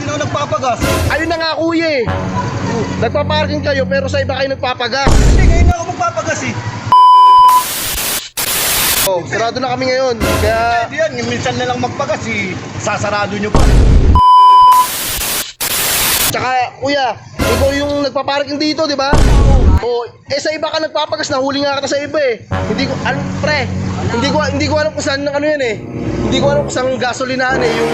Hindi na ako nagpapagas. Ayun na nga kuya eh. Nagpa-parking kayo pero sa iba kayo nagpapagas. Hindi, ngayon na ako magpapagas eh. Oh, sarado na kami ngayon. Kaya Hindi yan, minsan na lang magpagas eh. Sasarado nyo pa. tsaka kuya, ikaw yung nagpa-parking dito, di ba? Oh, sa iba ka nagpapagas, nahuli nga kita sa iba eh. Hindi ko pre, hindi ko alam kung saan ano yan eh. Hindi ko alam kung saan gasolinahan eh yung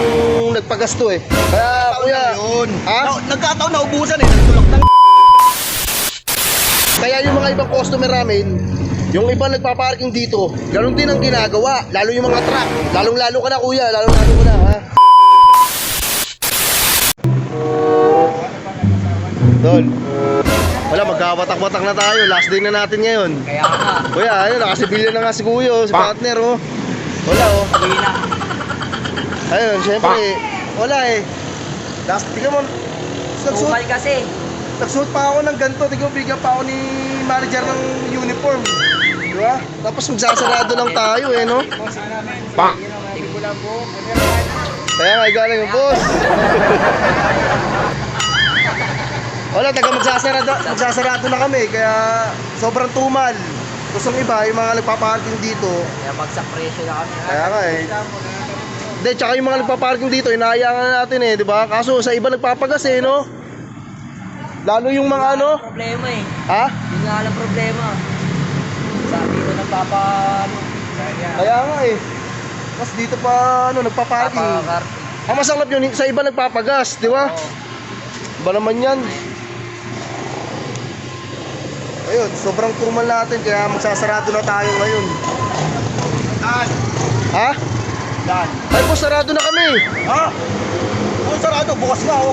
nagpagas to eh. Kaya kuya, Yun. ha? Nagkataon na ubusan eh. Nagtulak ng Kaya yung mga ibang customer namin, yung iba nagpa-parking dito, ganun din ang ginagawa. Lalo yung mga truck. Lalong-lalo ka na kuya, lalong-lalo ka na ha. Tol, wala, magkawatak-watak na tayo. Last day na natin ngayon. Kaya nga, Kuya, ayun, nakasibilyan na nga si kuya, oh, si partner oh. Wala oh. hindi na. Ayun, syempre, wala eh. Last, tingnan mo, Tumal kasi. nagsuot pa ako ng ganito, tingnan mo, bigyan pa ako ni manager ng uniform. Di ba? Tapos magsasarado lang tayo eh, no? Kaya nga, galing yung boss. Wala, taga magsasarado na kami, kaya sobrang tumal. Gusto ng iba, yung mga nagpa-parking dito. Kaya bagsak presyo na kami. Kaya nga eh. Hindi, tsaka yung mga nagpa-parking dito, inahayangan na natin eh, di ba? Kaso sa iba nagpapagas eh, no? Lalo yung mga ano? Problema eh. Ha? Yun nga lang problema. Sabi ko nagpapa... Kaya nga eh. Mas dito pa ano, nagpa-parking. Nagpapa-karting. Ang masarap yun, sa iba nagpapagas, di ba? Ba naman yan? Ayun, sobrang tumal natin, kaya magsasarado na tayo ngayon. Dan. Ha? Dan. Ay po, sarado na kami. Ha? Ang sarado, bukas nga oh.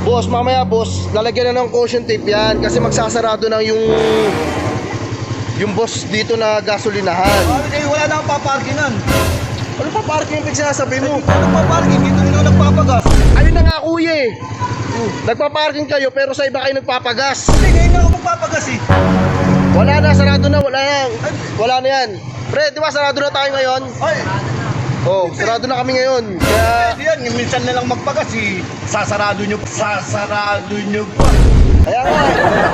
Boss, mamaya boss, lalagyan na ng caution tape yan kasi magsasarado na yung boss dito na gasolinahan. Wala na akong paparkingan. Ano pa parking yung sinasabi mo? Nagpaparking, dito rin ako nagpapagas. Ayun na nga kuya eh. Nagpa-parking kayo pero sa iba kayo nagpapagas. Hindi, ngayon na ako magpapagas eh. Wala na, sarado na, wala yan. Wala na yan. Pre, di ba sarado na tayo ngayon? Ay, Oh, sarado na kami ngayon. Kaya, hindi yan, minsan na lang magpagas eh. Sasarado nyo pa. kaya nga,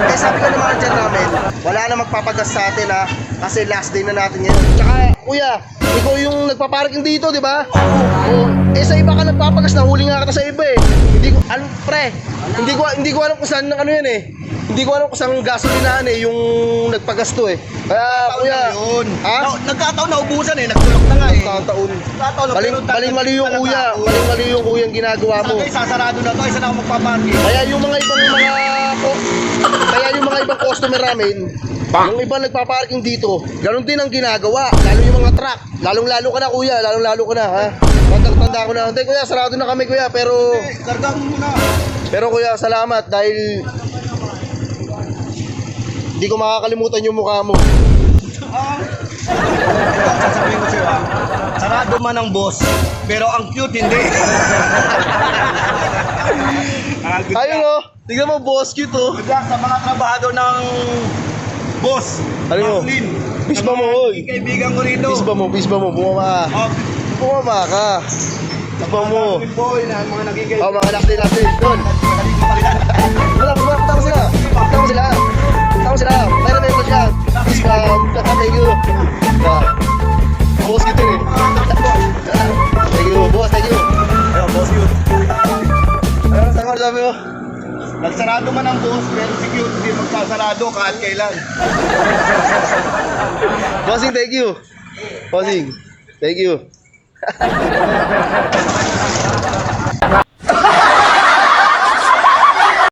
eh sabi ko naman dyan namin, wala na magpapagas sa atin ha, kasi last day na natin ngayon. Tsaka, kuya, ikaw yung nagpa-parking dito, di ba? Oh, sa iba ka nagpapagas, nahuli nga kita sa iba eh. Hindi ko, pre, hindi ko alam kung saan ano yan eh. Hindi ko alam kung saan gasolinahan eh, yung nagpagas to eh. Kaya, kuya, Yun. ha? Nagkataon na ubusan eh. Nagtulak na nga eh. Taon. Nagkataon na. Mali yung kuya, mali yung kuya ang ginagawa mo. Sabi, sasarado na to. Isa na ako magpaparking. Kaya yung mga ibang customer namin, yung iba nagpa-parking dito, ganun din ang ginagawa. Lalo yung mga truck. Lalong-lalo ka na kuya, lalong-lalo ka na ha. Tanda ko na. Hindi kuya, sarado na kami kuya, pero Karga mo muna. kuya, salamat dahil hindi ko makakalimutan yung mukha mo. Ito ang sasabihin ko sa'yo. Sarado man ang boss, pero ang cute hindi. Ayun oh, tignan mo boss, cute oh. Good luck sa mga trabahador ng boss. Ano mo? Marlin. Bisba mo, oy. Kaibigan ko rito. Bisba mo, bumama ka. Oh, Bumama ka. Bisba mo. boy na mga naging Oh, mga last day, doon. Wala, tama sila. Meron na ito siya. Thank you. Boss gitu eh. Thank you, boss, thank you. Ayun, boss yun. Ano sabi mo? Nagsarado man ang boss, pero si cute hindi magsasarado kahit kailan. Bossing, thank you. Bossing, thank you.